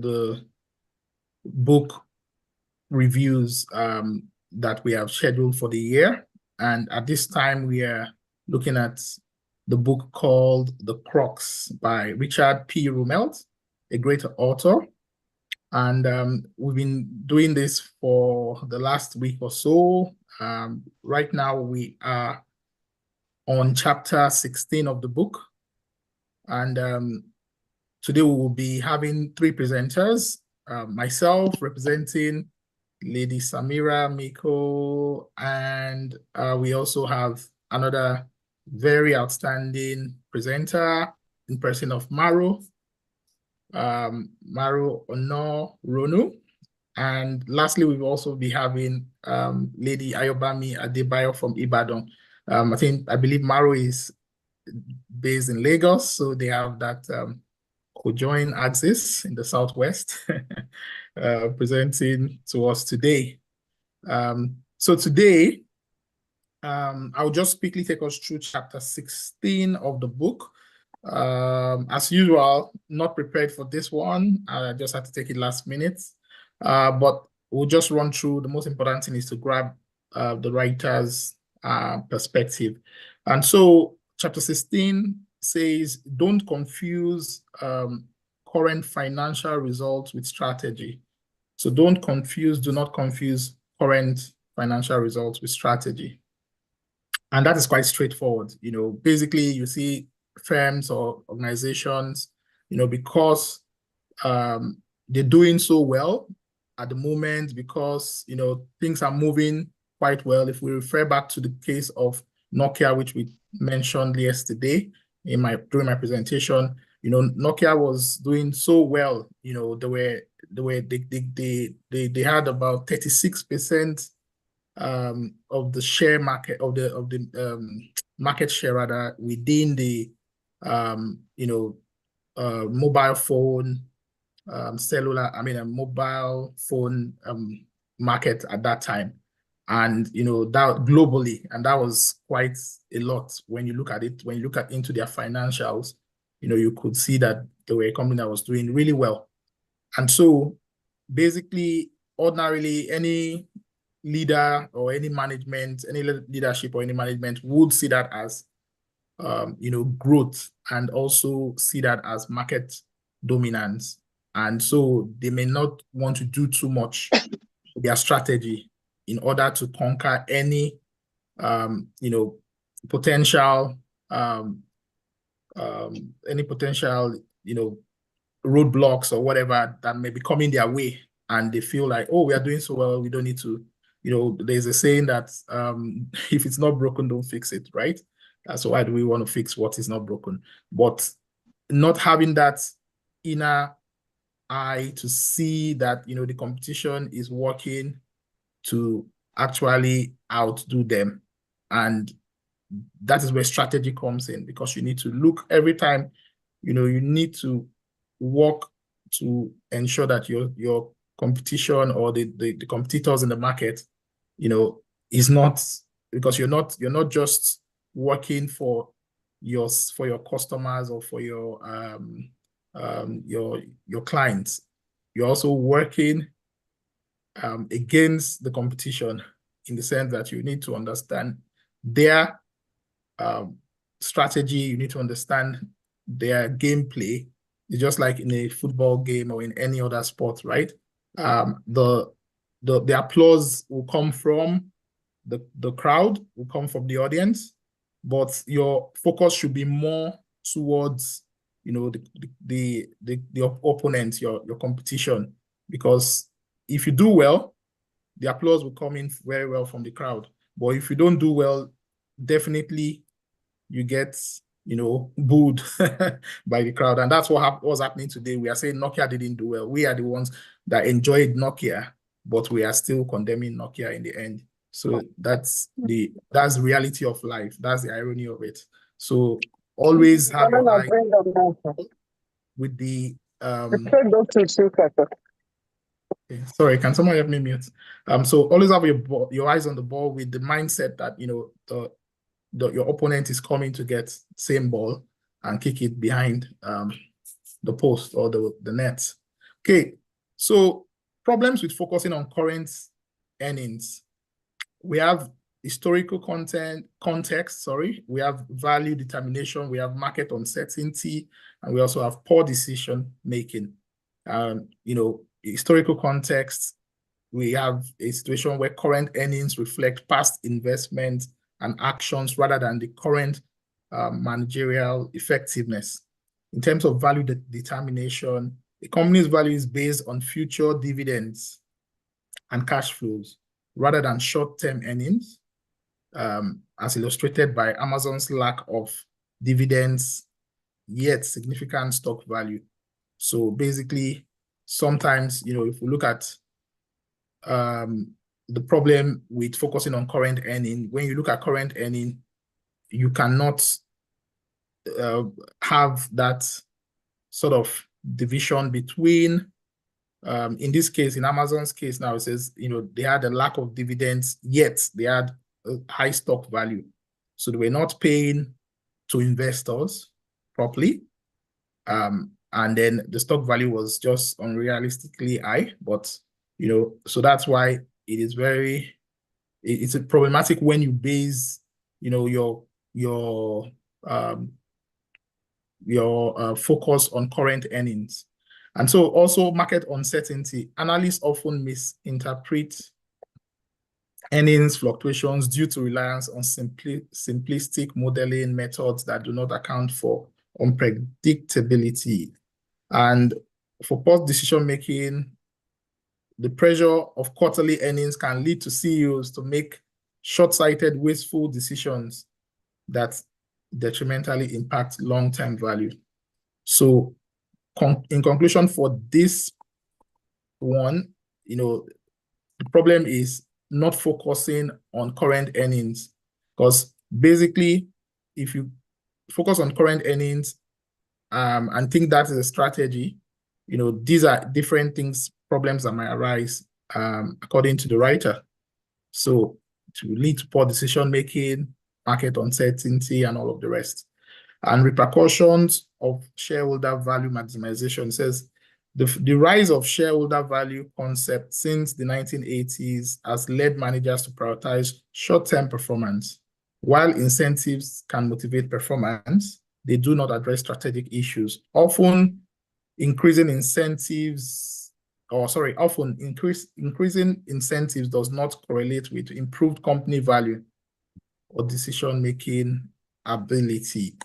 the book reviews that we have scheduled for the year. And at this time, we are looking at the book called The CRUX by Richard P. Rumelt, a great author. And we've been doing this for the last week or so. Right now, we are on chapter 16 of the book. And today we will be having three presenters, myself representing Lady Samira Miko, and we also have another very outstanding presenter in person of Maro Ono Ronu. And lastly, we will also be having Lady Ayobami Adebayo from Ibadan. I believe Maro is based in Lagos, so they have that co-join axis in the Southwest presenting to us today. So today, I'll just quickly take us through chapter 16 of the book. As usual, not prepared for this one. I just had to take it last minute. But we'll just run through. The most important thing is to grab the writer's perspective. And so chapter 16 says, don't confuse current financial results with strategy. So do not confuse current financial results with strategy. And that is quite straightforward. Basically you see firms or organizations, because they're doing so well at the moment, because, things are moving quite well. If we refer back to the case of Nokia, which we mentioned yesterday during my presentation, Nokia was doing so well. They had about 36% of the share market of the market share rather within the mobile phone mobile phone market at that time. And that globally, and that was quite a lot when you look at it. When you look into their financials, you could see that they were a company that was doing really well. And so basically, ordinarily, any leader or any management, any leadership or any management would see that as growth, and also see that as market dominance. And so they may not want to do too much with their strategy in order to conquer any potential roadblocks or whatever that may be coming their way. And they feel like, oh, we are doing so well, we don't need to, there's a saying that if it's not broken, don't fix it, right? So why do we want to fix what is not broken? But not having that inner eye to see that, the competition is working to actually outdo them. And that is where strategy comes in, because you need to look every time, you need to work to ensure that your competition or the competitors in the market, is not, because you're not just working for your customers or for your clients. You're also working against the competition, in the sense that you need to understand their strategy, you need to understand their gameplay. It's just like in a football game or in any other sport, right? The applause will come from the crowd, will come from the audience, but your focus should be more towards the opponent, your competition, because if you do well, the applause will come in very well from the crowd. But if you don't do well, definitely you get booed by the crowd. And that's what was happening today. We are saying Nokia didn't do well. We are the ones that enjoyed Nokia, but we are still condemning Nokia in the end. So that's the reality of life. That's the irony of it. So always have your eye with the sorry, can someone help me mute? So always have your eyes on the ball, with the mindset that your opponent is coming to get same ball and kick it behind the post or the net. Okay, so problems with focusing on current earnings. We have historical context, we have value determination, we have market uncertainty, and we also have poor decision making. Historical context, we have a situation where current earnings reflect past investments and actions rather than the current managerial effectiveness. In terms of value determination, a company's value is based on future dividends and cash flows rather than short-term earnings, as illustrated by Amazon's lack of dividends, yet significant stock value. So basically, sometimes, if we look at the problem with focusing on current earning, when you look at current earning, you cannot have that sort of division between, in this case, in Amazon's case now, it says, they had a lack of dividends, yet they had a high stock value. So they were not paying to investors properly. And then the stock value was just unrealistically high. But, so that's why it is it's problematic when you base, your focus on current earnings. And so also market uncertainty. Analysts often misinterpret earnings fluctuations due to reliance on simplistic modeling methods that do not account for unpredictability. And for post decision-making, the pressure of quarterly earnings can lead to CEOs to make short-sighted, wasteful decisions that detrimentally impact long-term value. So in conclusion, for this one, the problem is not focusing on current earnings, because basically, if you focus on current earnings and think that is a strategy, these are different problems that might arise according to the writer. So to lead to poor decision making, market uncertainty, and all of the rest. And repercussions of shareholder value maximization says the rise of shareholder value concept since the 1980s has led managers to prioritize short-term performance. While incentives can motivate performance, they do not address strategic issues. Often increasing incentives does not correlate with improved company value or decision-making ability.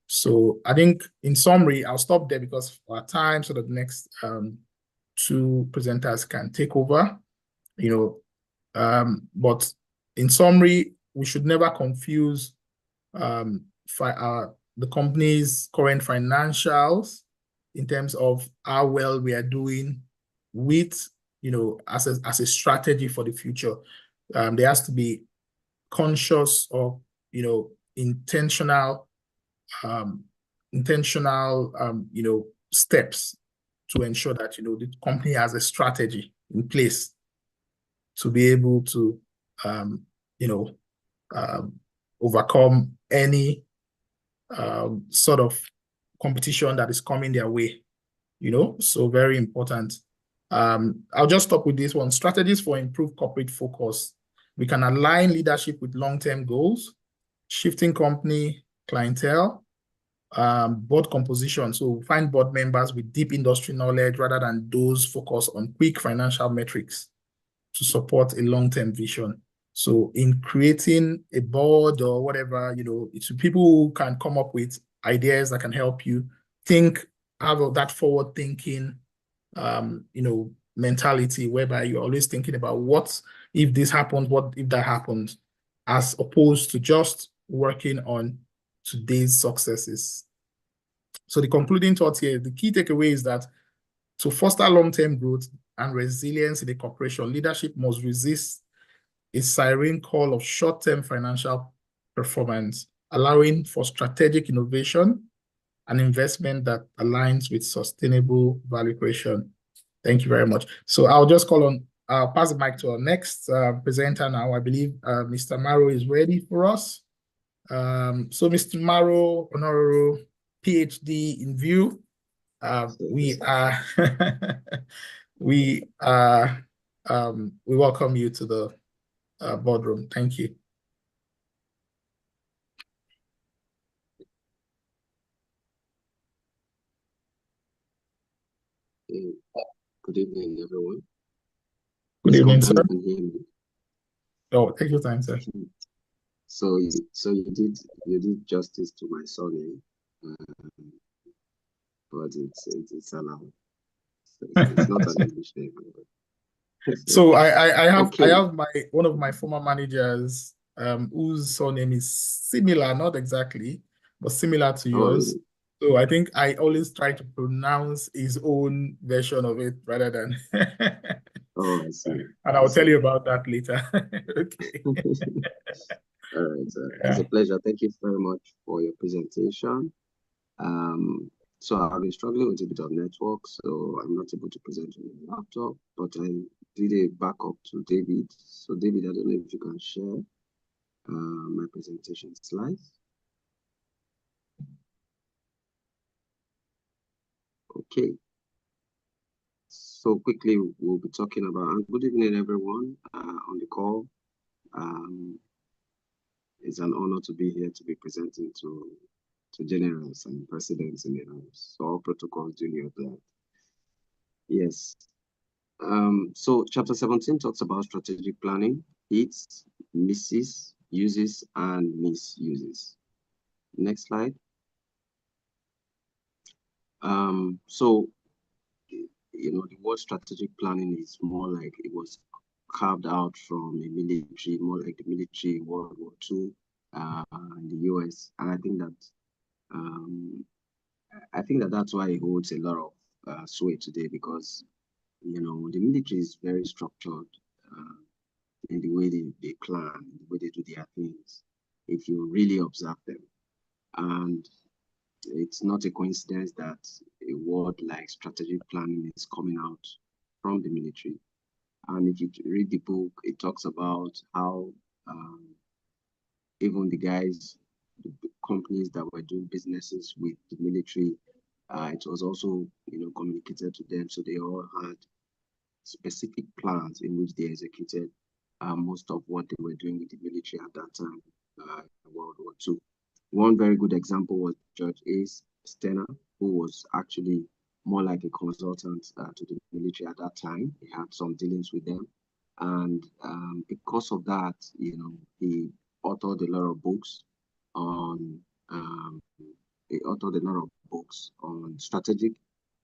So I think in summary, I'll stop there because of our time, so that the next two presenters can take over. But in summary, we should never confuse the company's current financials in terms of how well we are doing with, as a strategy for the future. There has to be conscious or, intentional steps to ensure that, the company has a strategy in place to be able to, overcome any sort of competition that is coming their way, so very important. I'll just stop with this one. Strategies for improved corporate focus. We can align leadership with long-term goals, shifting company clientele, board composition. So find board members with deep industry knowledge rather than those focused on quick financial metrics to support a long-term vision. So in creating a board or whatever, it's people who can come up with ideas that can help you think, have that forward thinking, mentality whereby you're always thinking about what if this happens, what if that happens, as opposed to just working on today's successes. So the concluding thought here, the key takeaway is that to foster long-term growth and resilience in a corporation, leadership must resist a siren call of short-term financial performance, allowing for strategic innovation and investment that aligns with sustainable value creation. Thank you very much. So I'll just pass the mic to our next presenter now. I believe Mr. Maro is ready for us. So Mr. Maro Honoraro, PhD in view. we are we welcome you to the boardroom. Thank you. Good evening, everyone. Good evening, sir. You can hear me. Oh, take your time, sir. So you did justice to my surname, but it's allowed. It's not an English name. So I have okay. one of my former managers whose surname is similar, not exactly, but similar to yours. So I think I always try to pronounce his own version of it rather than. Oh, I see. And I'll tell you about that later. Okay. All right. It's a pleasure. Thank you very much for your presentation. So I've been struggling with a bit of network, so I'm not able to present on my laptop, but I did a backup to David. So David, I don't know if you can share my presentation slides. Okay. So quickly, we'll be talking about, and good evening, everyone on the call. It's an honor to be here to be presenting to generals and presidents in the house. So all protocols duly observed. Yes. So chapter 17 talks about strategic planning, its misses, uses, and misuses. Next slide. So, you know, the word strategic planning is more like it was carved out from a military, more like the military in World War II in the US. And I think that that's why it holds a lot of sway today, because, you know, the military is very structured in the way they plan, in the way they do their things, if you really observe them. And it's not a coincidence that a word like strategic planning is coming out from the military. And if you read the book, it talks about how even the guys, the companies that were doing businesses with the military, it was also, you know, communicated to them. So they all had specific plans in which they executed most of what they were doing with the military at that time, World War II. One very good example was George A. Stenner, who was actually more like a consultant to the military at that time. He had some dealings with them. And because of that, you know, he authored a lot of books on strategic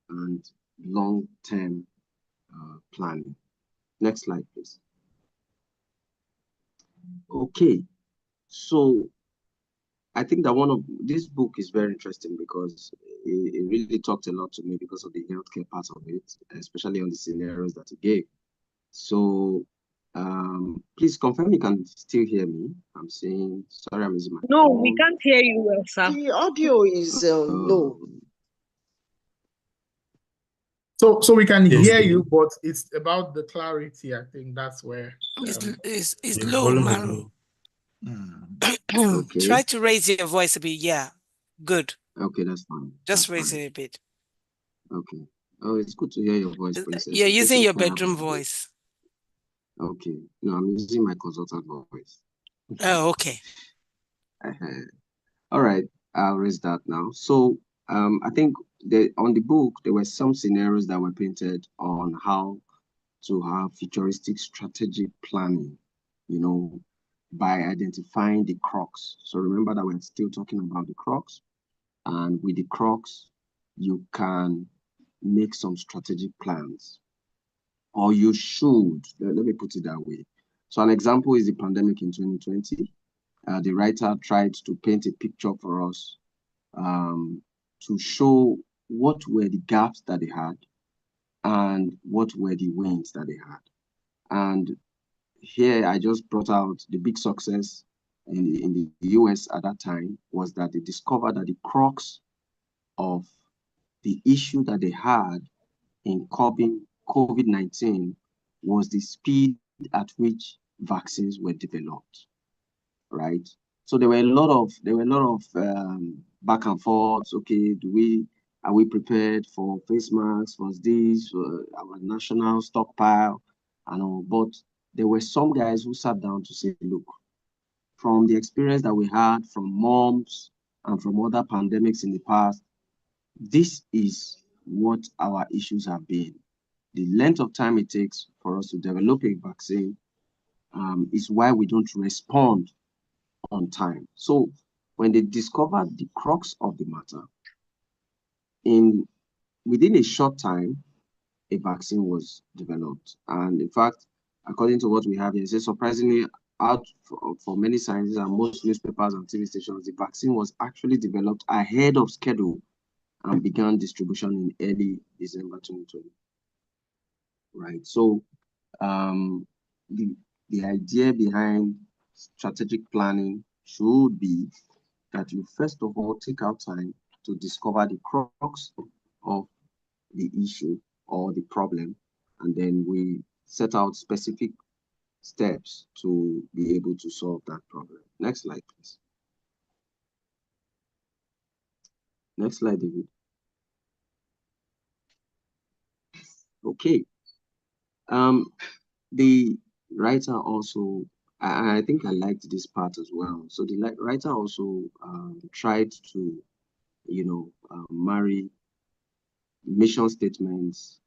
and long-term planning. Next slide, please. Okay, so I think that this book is very interesting because it really talked a lot to me because of the healthcare part of it, especially on the scenarios that it gave. So please confirm you can still hear me. I'm saying, sorry, I'm using my No, phone. we can't hear you well, sir. The audio is low. So we can hear you, but it's about the clarity. I think that's where it's low, man. Okay. Try to raise your voice a bit. Yeah, good. Okay, that's fine. Just raise it a bit. Okay. Oh, it's good to hear your voice, Princess. You're using your bedroom voice. Okay. No, I'm using my consultant voice. Oh, okay. All right. I'll raise that now. So I think on the book, there were some scenarios that were painted on how to have futuristic strategic planning, you know, by identifying the CRUX. So remember that we're still talking about the CRUX. And with the CRUX, you can make some strategic plans, or you should. Let me put it that way. So an example is the pandemic in 2020. The writer tried to paint a picture for us to show what were the gaps that they had and what were the wins that they had. And here I just brought out the big success in the US at that time was that they discovered that the crux of the issue that they had in curbing COVID-19 was the speed at which vaccines were developed, right? So there were a lot of back and forth. Okay, do we Are we prepared for face masks, for this, for our national stockpile, and all? But there were some guys who sat down to say, look, from the experience that we had from mumps and from other pandemics in the past, this is what our issues have been. The length of time it takes for us to develop a vaccine is why we don't respond on time. So when they discovered the crux of the matter, within a short time, a vaccine was developed. And in fact, according to what we have here, it says surprisingly, out for many sciences and most newspapers and TV stations, the vaccine was actually developed ahead of schedule and began distribution in early December 2020. Right. So the idea behind strategic planning should be that you first of all take out time to discover the crux of the issue or the problem, and then we set out specific steps to be able to solve that problem. Next slide, please. Next slide, David. Okay. The writer also, I think I liked this part as well. So the writer also tried to, marry mission statements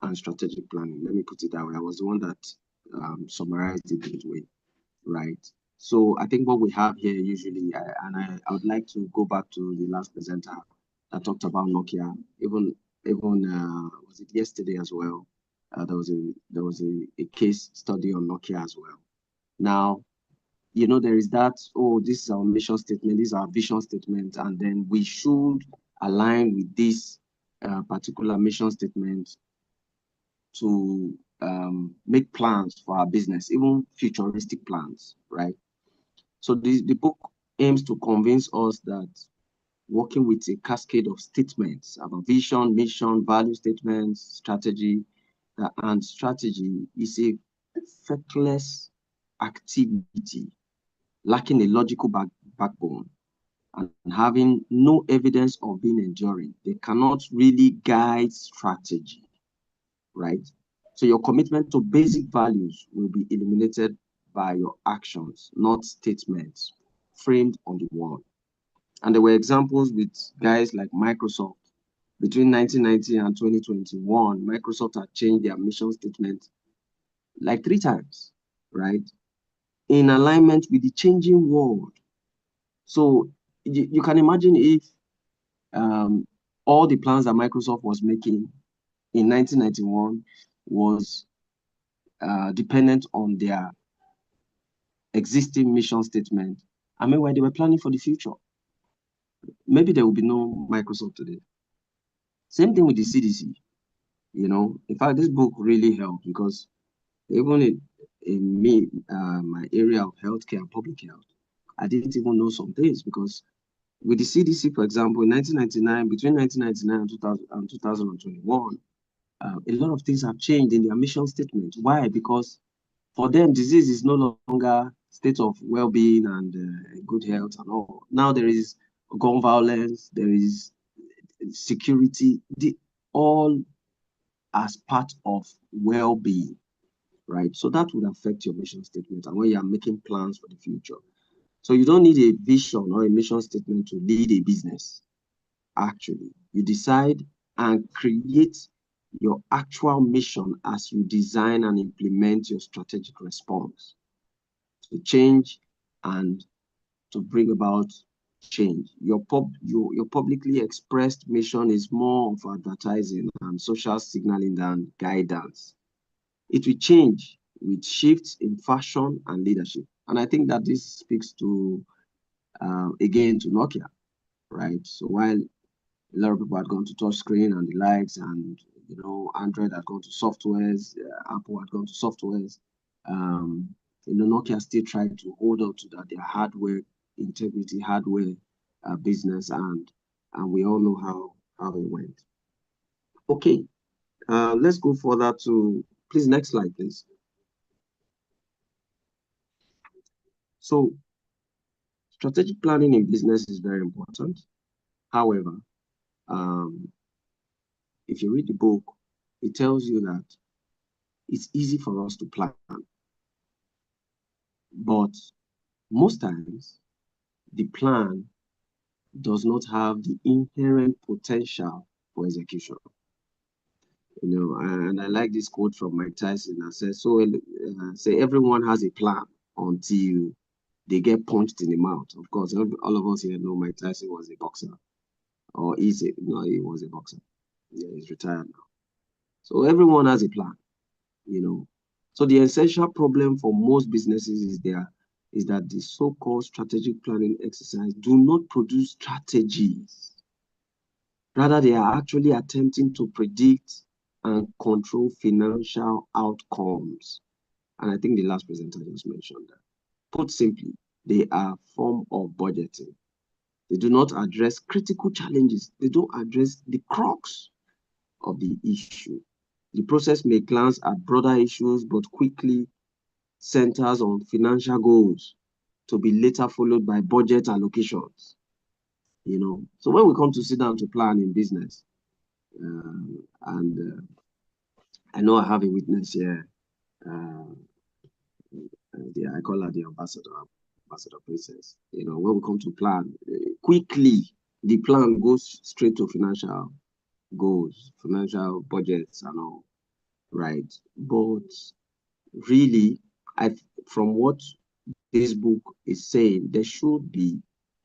and strategic planning. Let me put it that way. I was the one that summarized it that way, right? So I think what we have here usually, I would like to go back to the last presenter that talked about Nokia. Even was it yesterday as well? There was a case study on Nokia as well. Now, there is that, oh, this is our mission statement, this is our vision statement, and then we should align with this particular mission statement to make plans for our business, even futuristic plans, right? So the book aims to convince us that working with a cascade of statements about vision, mission, value statements, strategy, and strategy is a feckless activity, lacking a logical backbone and having no evidence of being enduring. They cannot really guide strategy, right? So your commitment to basic values will be eliminated by your actions, not statements framed on the wall. And there were examples with guys like Microsoft. Between 1990 and 2021, Microsoft had changed their mission statement like 3 times, right? In alignment with the changing world. So you can imagine if all the plans that Microsoft was making in 1991 was dependent on their existing mission statement. I mean, when they were planning for the future, maybe there will be no Microsoft today. Same thing with the CDC. In fact, this book really helped because even in me, my area of healthcare and public health, I didn't even know some things because with the CDC, for example, in 1999, between 1999 and 2021, a lot of things have changed in their mission statement. Why? Because for them, disease is no longer state of well-being and good health and all. Now there is gun violence, there is security, all as part of well-being, right? So that would affect your mission statement and when you are making plans for the future. So you don't need a vision or a mission statement to lead a business. Actually, you decide and create your actual mission as you design and implement your strategic response to change and to bring about change. Your publicly expressed mission is more of advertising and social signaling than guidance. It will change with shifts in fashion and leadership. And I think that this speaks to, again, to Nokia, right? So while a lot of people had gone to touch screen and the likes, and Android had gone to softwares, Apple had gone to softwares, Nokia still tried to hold on to that, their hardware integrity, hardware business, and we all know how it went. Okay, let's go further to, please, next slide, please. So strategic planning in business is very important. However, if you read the book, it tells you that it's easy for us to plan, but most times the plan does not have the inherent potential for execution. You know, and I like this quote from Mike Tyson that says, say everyone has a plan until they get punched in the mouth. Of course, all of us here know Mike Tyson was a boxer, or he was a boxer. Yeah, he's retired now. So everyone has a plan, you know. So the essential problem for most businesses is that the so-called strategic planning exercise do not produce strategies. Rather, they are actually attempting to predict and control financial outcomes. And I think the last presenter just mentioned that. Put simply, they are a form of budgeting. They do not address critical challenges. They don't address the crux of the issue. The process may glance at broader issues, but quickly centers on financial goals to be later followed by budget allocations. You know, so when we come to sit down to plan in business, I know I have a witness here. I call her the ambassador princess. You know, when we come to plan, quickly the plan goes straight to financial goals, financial budgets, and all, right? But really, from what this book is saying, there should be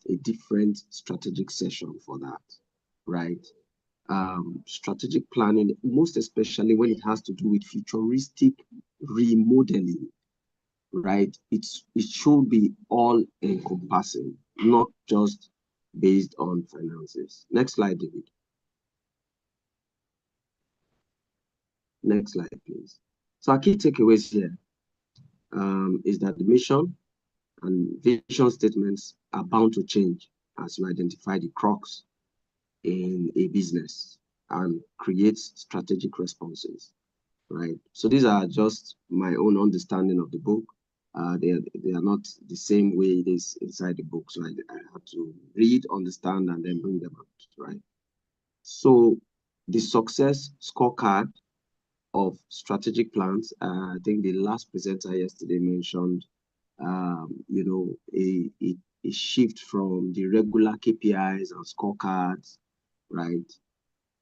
a different strategic session for that, right? Strategic planning, most especially when it has to do with futuristic remodeling, right? It should be all encompassing, not just based on finances. Next slide, David. Next slide, please. So our key takeaways here is that the mission and vision statements are bound to change as you identify the crux in a business and create strategic responses, right? So these are just my own understanding of the book. They are not the same way it is inside the book. So I have to read, understand, and then bring them out, right? So the success scorecard of strategic plans, I think the last presenter yesterday mentioned, you know, a shift from the regular KPIs and scorecards, right?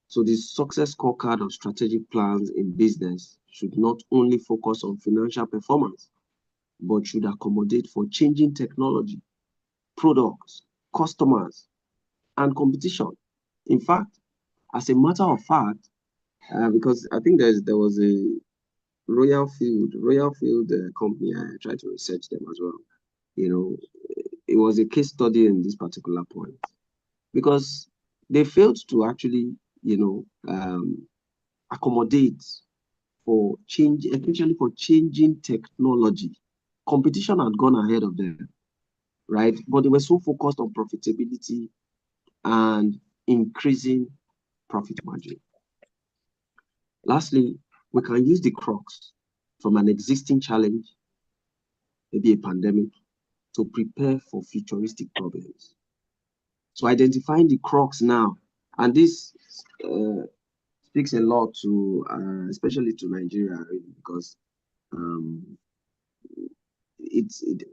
So the success scorecard of strategic plans in business should not only focus on financial performance, but should accommodate for changing technology, products, customers, and competition. In fact, as a matter of fact, because I think there was a Royal Field company, I tried to research them as well. You know, it was a case study in this particular point because they failed to actually, you know, accommodate for change, especially for changing technology. Competition had gone ahead of them, right? But they were so focused on profitability and increasing profit margin. Lastly, we can use the crux from an existing challenge, maybe a pandemic, to prepare for futuristic problems. So identifying the crux now, and this speaks a lot to, especially to Nigeria, really, because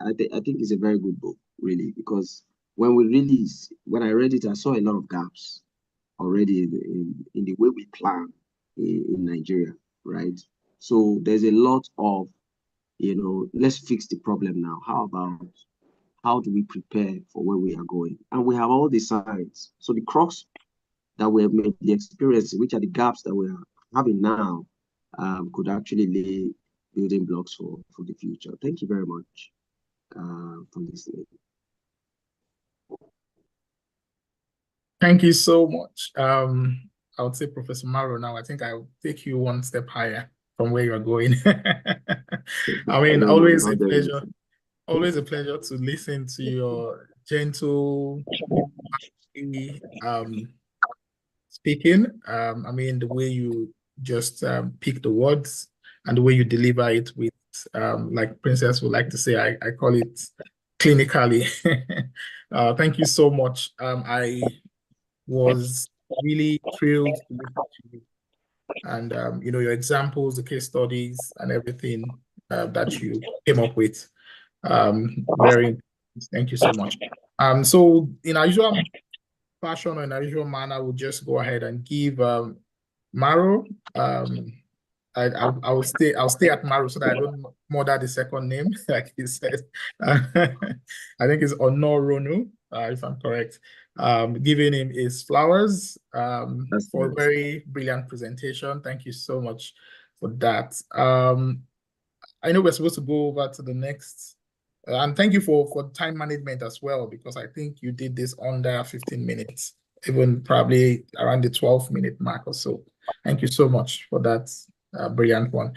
I think it's a very good book, really, because when I read it, I saw a lot of gaps already in the way we plan in Nigeria, right? So there's a lot of, you know, let's fix the problem now. How do we prepare for where we are going? And we have all the signs. So the crux that we have made, the experience, which are the gaps that we are having now, could actually lay building blocks for the future. Thank you very much for listening. Thank you so much. I would say, Professor Maro, now I think I'll take you one step higher from where you're going. I mean, always a pleasure. Always a pleasure to listen to your gentle speaking. I mean, the way you just pick the words and the way you deliver it with, like Princess would like to say, I call it clinically. Thank you so much. I was really thrilled to listen to you. and your examples, the case studies, and everything that you came up with. Very, thank you so much. So in our usual fashion or in our usual manner, we'll just go ahead and give Maro. I'll stay at Maro so that I don't murder the second name, like he said. I think it's Onoronu, if I'm correct. Giving him his flowers for a very brilliant presentation. Thank you so much for that. I know we're supposed to go over to the next, and thank you for time management as well, because I think you did this under 15 minutes, even probably around the 12-minute mark or so. Thank you so much for that brilliant one.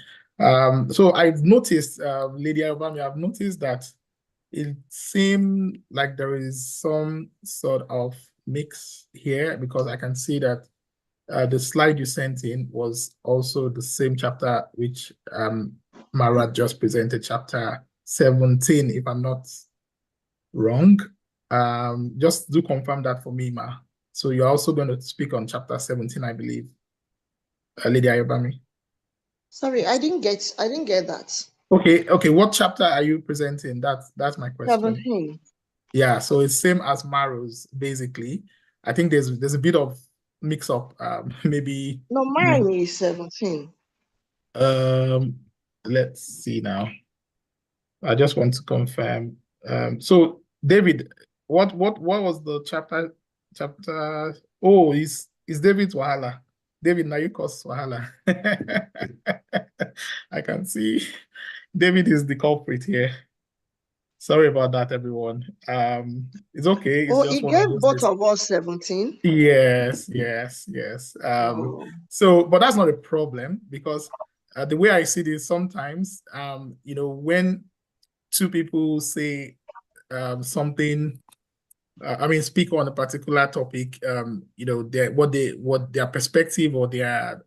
So I've noticed, Lady Obami, I've noticed that it seemed like there is some sort of mix here, because I can see that the slide you sent in was also the same chapter which Mara just presented, chapter 17, if I'm not wrong. Just do confirm that for me, Ma. So you're also going to speak on chapter 17, I believe. Lady Ayobami. Sorry, I didn't get that. Okay. What chapter are you presenting? That's my question. 17. Yeah, so it's same as Maro's, basically. I think there's a bit of mix up. Maybe. No, mine is 17. Let's see now. I just want to confirm. So David, what was the chapter? Oh, is David's Wahala. David, now you cause Wahala. I can see David is the culprit here. Sorry about that, everyone. It's okay. It's just he one gave of those both days. of us 17. Yes. So, but that's not a problem, because the way I see this sometimes, when two people say something, speak on a particular topic, what their perspective or their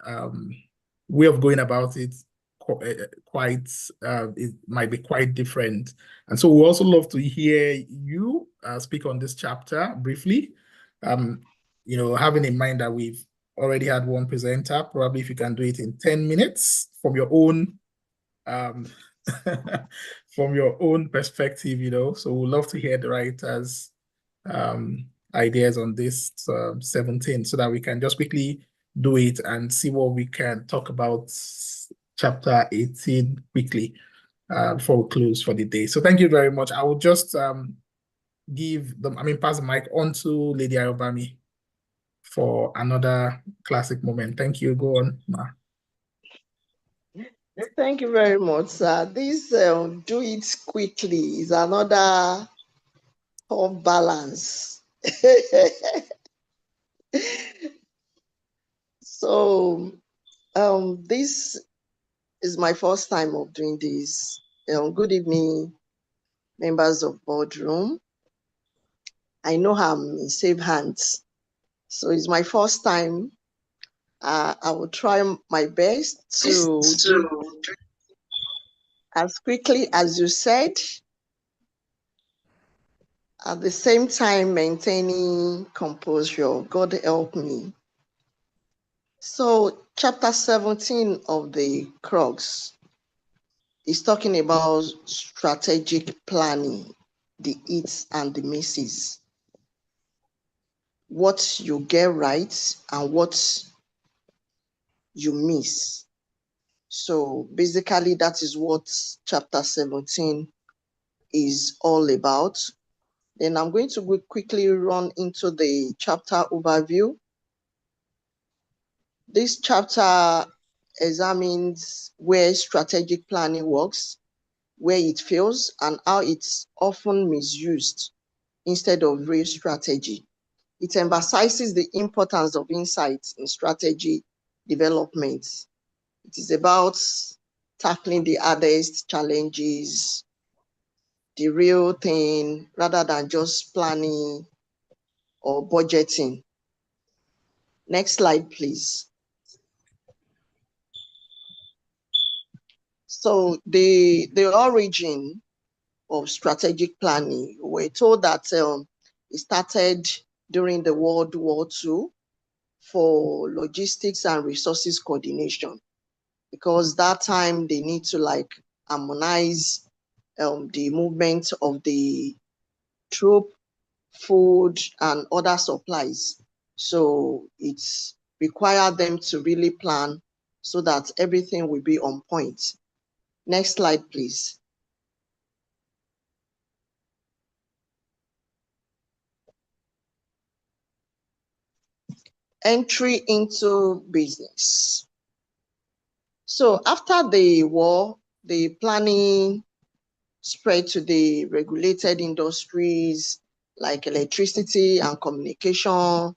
way of going about it it might be quite different. And so we also love to hear you speak on this chapter briefly, having in mind that we've already had one presenter. Probably if you can do it in 10 minutes from your own from your own perspective, so we'd love to hear the writers' ideas on this 17, so that we can just quickly do it and see what we can talk about chapter 18 quickly before we close for the day. So thank you very much. I will just pass the mic on to Lady Ayobami for another classic moment. Thank you. Go on, Ma. Thank you very much, sir. This do it quickly is another tough balance. So this is my first time of doing this. Good evening, members of Boardroom. I know I'm in safe hands. So it's my first time. I will try my best to do as quickly as you said, at the same time maintaining composure. God help me. So chapter 17 of the CRUX is talking about strategic planning, the hits and the misses, what you get right and what you miss. So basically that is what chapter 17 is all about. Then I'm going to quickly run into the chapter overview. This chapter examines where strategic planning works, where it fails, and how it's often misused instead of real strategy. It emphasizes the importance of insights in strategy development. It is about tackling the hardest challenges, the real thing, rather than just planning or budgeting. Next slide, please. So the origin of strategic planning, we're told that it started during the World War II, for logistics and resources coordination, because that time they need to like harmonize the movement of the troop, food, and other supplies. So it's required them to really plan so that everything will be on point. Next slide, please. Entry into business. So after the war, the planning spread to the regulated industries like electricity and communication.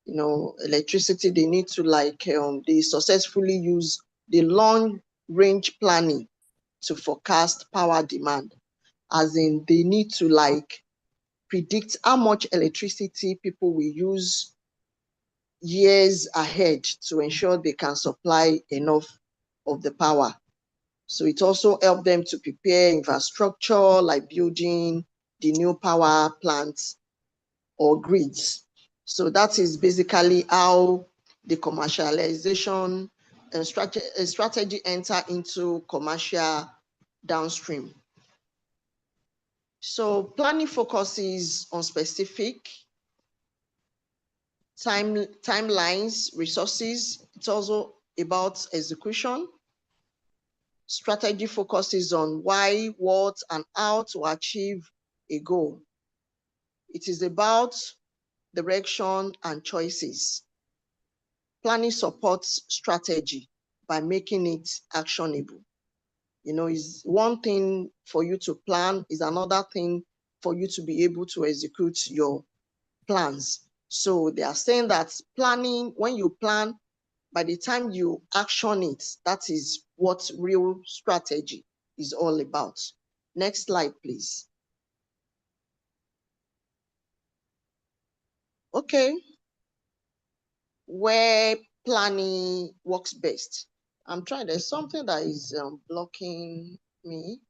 You know, electricity, they need to like, they successfully use the long range planning to forecast power demand. As in, they need to like predict how much electricity people will use years ahead to ensure they can supply enough of the power. So it also helped them to prepare infrastructure like building the new power plants or grids. So that is basically how the commercialization and strategy enter into commercial downstream. So planning focuses on specific timelines, resources. It's also about execution. Strategy focuses on why, what, and how to achieve a goal. It is about direction and choices. Planning supports strategy by making it actionable. You know, is one thing for you to plan, is another thing for you to be able to execute your plans. So they are saying that planning, when you plan, by the time you action it, that is what real strategy is all about. Next slide, please. Okay. Where planning works best. I'm trying, there's something that is blocking me.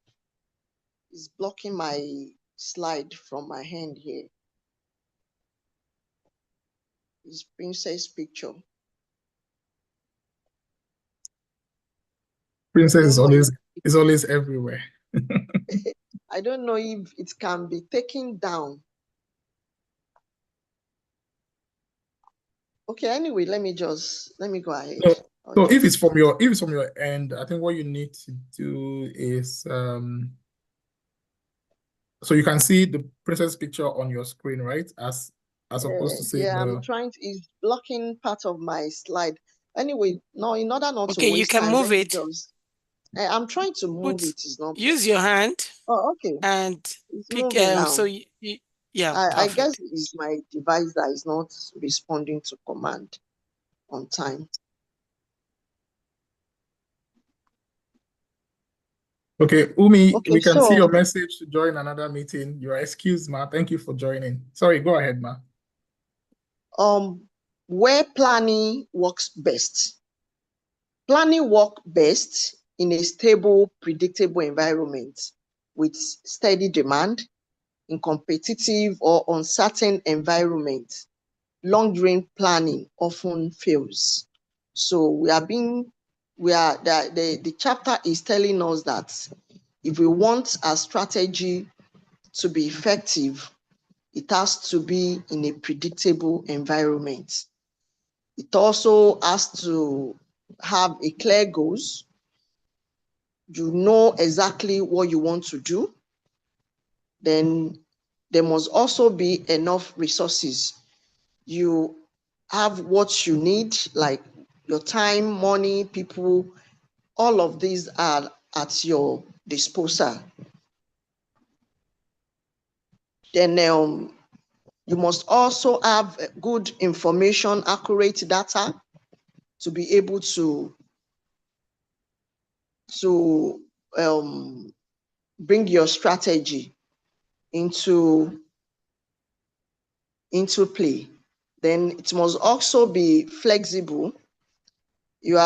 It's blocking my slide from my hand here. It's princess picture. Princess is always everywhere. I don't know if it can be taken down. Okay, anyway, let me go ahead. So if it's from your end, I think what you need to do is so you can see the princess picture on your screen, right? As opposed to say I'm trying to, it's blocking part of my slide. Anyway, no, in order not to waste you can time, move it. I'm trying to move it. It's not. Use your hand. Oh, okay. And it's pick. Moving now. So yeah, I guess it's my device that is not responding to command on time. Okay, Umi, Okay, we can see your message to join another meeting. You are excused, ma. Thank you for joining. Sorry, go ahead, ma. Where planning works best. Planning works best in a stable, predictable environment with steady demand. In competitive or uncertain environment, long-range planning often fails. So the chapter is telling us that if we want a strategy to be effective, it has to be in a predictable environment. It also has to have a clear goals. You know exactly what you want to do. Then there must also be enough resources. You have what you need, like your time, money, people, all of these are at your disposal. Then you must also have good information, accurate data to be able to bring your strategy into play. Then it must also be flexible. You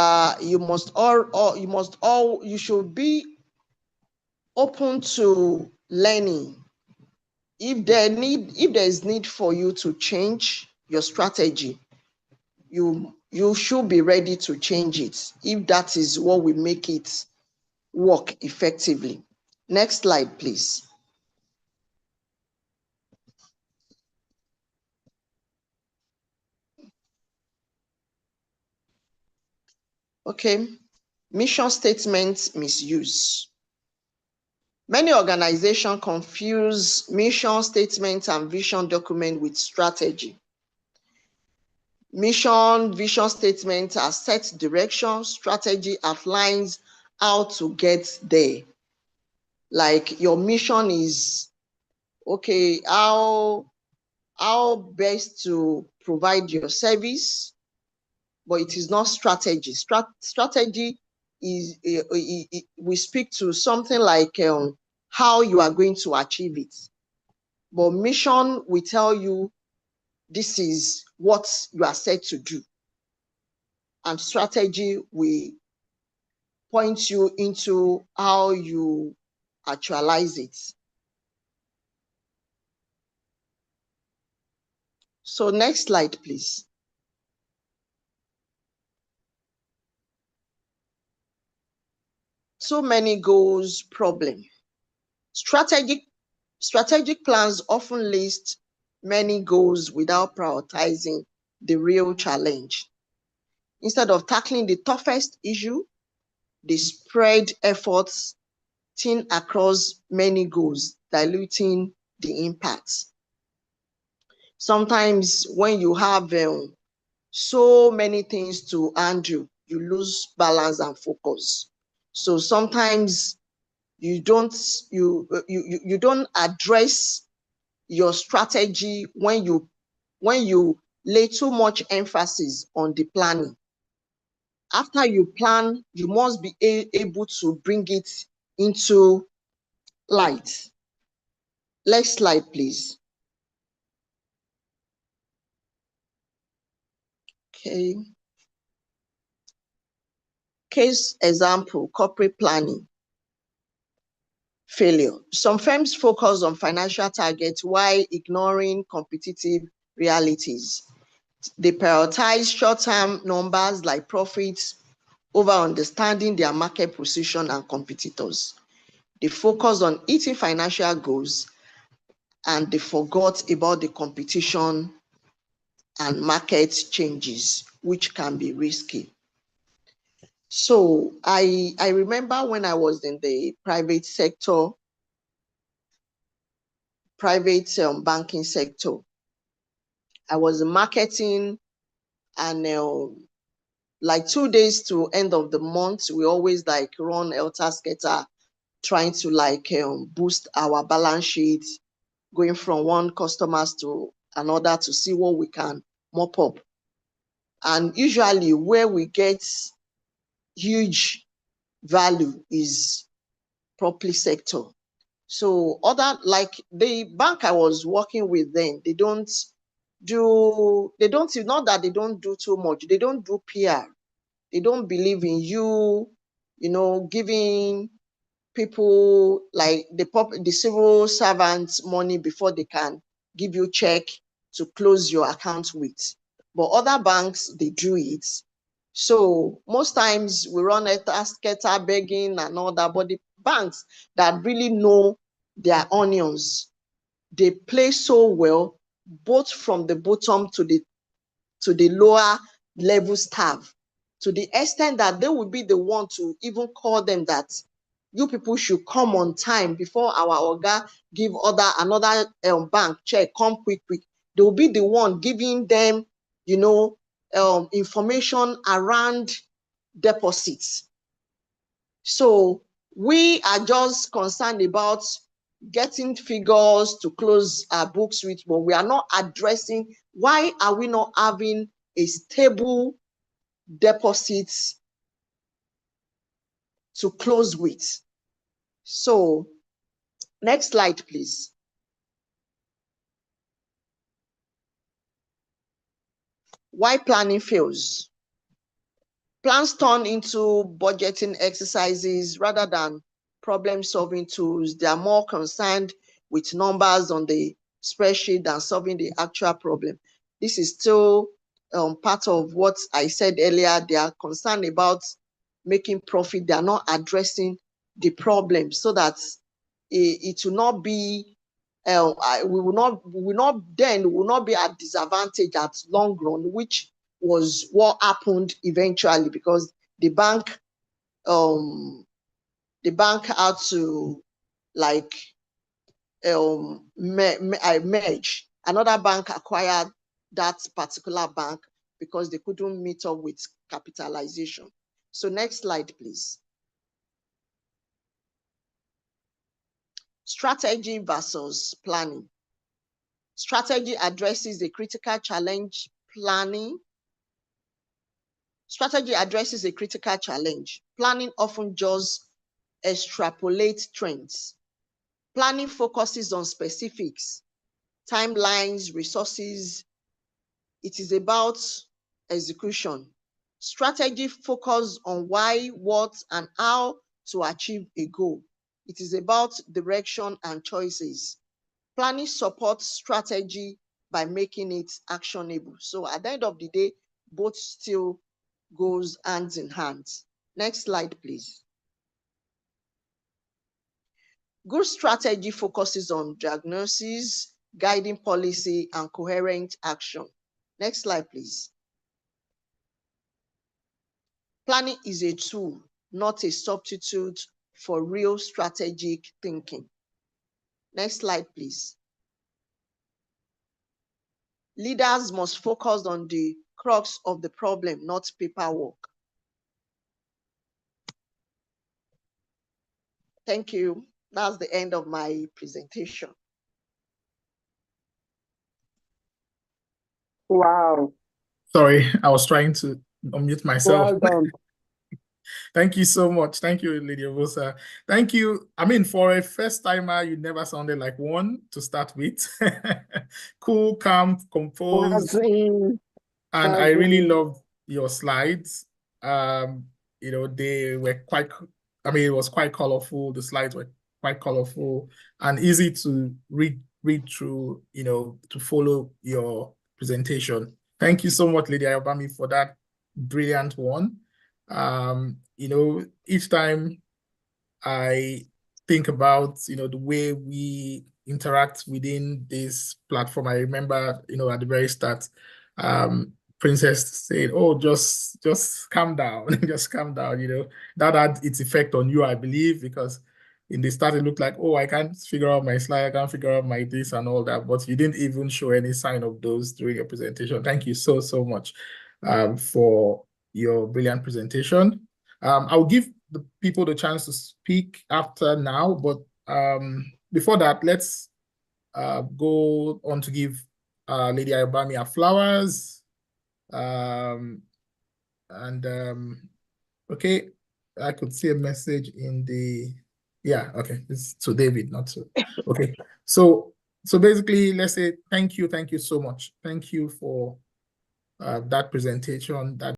should be open to learning. If there is need for you to change your strategy, you should be ready to change it if that is what will make it work effectively. Next slide, please. Okay, mission statement misuse. Many organizations confuse mission statement and vision document with strategy. Mission, vision statement are set direction, strategy outlines how to get there. Like your mission is, okay, how best to provide your service, but it is not strategy. Strategy is, we speak to something like how you are going to achieve it. But mission will tell you this is what you are set to do. And strategy will point you into how you actualize it. So next slide, please. Too many goals problem. Strategic plans often list many goals without prioritizing the real challenge. Instead of tackling the toughest issue, they spread efforts thin across many goals, diluting the impact. Sometimes when you have so many things to handle, you lose balance and focus. So sometimes you don't address your strategy when you lay too much emphasis on the planning. After you plan, you must be able to bring it into light. Next slide, please. Okay. Case example, corporate planning. Failure. Some firms focus on financial targets while ignoring competitive realities. They prioritize short-term numbers like profits over understanding their market position and competitors. They focus on hitting financial goals and they forgot about the competition and market changes, which can be risky. So I remember when I was in the private sector, banking sector, I was in marketing, and like 2 days to end of the month, we always like run helter-skelter, trying to like boost our balance sheet, going from one customers to another to see what we can mop up. And usually where we get huge value is property sector. So other, like the bank I was working with then, it's not that they don't do too much, they don't do PR. They don't believe in you giving people like the civil servants money before they can give you check to close your account with. But other banks, they do it. So most times we run a begging and all that, but the banks that really know their onions, they play so well, both from the bottom to the lower level staff, to the extent that they will be the one to even call them that you people should come on time before our oga give another bank check, come quick. They will be the one giving them information around deposits. So we are just concerned about getting figures to close our books with, but we are not addressing why are we not having a stable deposits to close with. So next slide, please. Why planning fails? Plans turn into budgeting exercises rather than problem-solving tools. They are more concerned with numbers on the spreadsheet than solving the actual problem. This is still part of what I said earlier. They are concerned about making profit. They are not addressing the problem so that it will not be, we will not be at disadvantage at long run, which was what happened eventually, because the bank had to like merge. Another bank acquired that particular bank because they couldn't meet up with capitalization. So next slide, please. Strategy versus planning. Strategy addresses the critical challenge. Planning. Strategy addresses a critical challenge. Planning often just extrapolates trends. Planning focuses on specifics, timelines, resources. It is about execution. Strategy focuses on why, what, and how to achieve a goal. It is about direction and choices. Planning supports strategy by making it actionable. So at the end of the day, both still goes hand in hand. Next slide, please. Good strategy focuses on diagnosis, guiding policy, and coherent action. Next slide, please. Planning is a tool, not a substitute for real strategic thinking. Next slide, please. Leaders must focus on the crux of the problem, not paperwork. Thank you. That's the end of my presentation. Wow. Sorry, I was trying to unmute myself. Well done. Thank you so much. Thank you, Lady Ovosa. Thank you. I mean, for a first timer, you never sounded like one to start with. Cool, calm, composed. And I really loved your slides. You know, they were quite, I mean, it was quite colorful. The slides were quite colorful and easy to read through, you know, to follow your presentation. Thank you so much, Lady Ayobami, for that brilliant one. You know, each time I think about, you know, the way we interact within this platform, I remember, you know, at the very start, Princess said, "Oh, just calm down, just calm down." You know, that had its effect on you, I believe, because in the start it looked like, "Oh, I can't figure out my slide, I can't figure out my this and all that," but you didn't even show any sign of those during your presentation. Thank you so much for your brilliant presentation. I'll give the people the chance to speak after now, but before that, let's go on to give Lady Ayobami her flowers. Okay, I could see a message in the, yeah, okay, it's to David, not to, okay. So basically, let's say thank you so much. Thank you for that presentation. That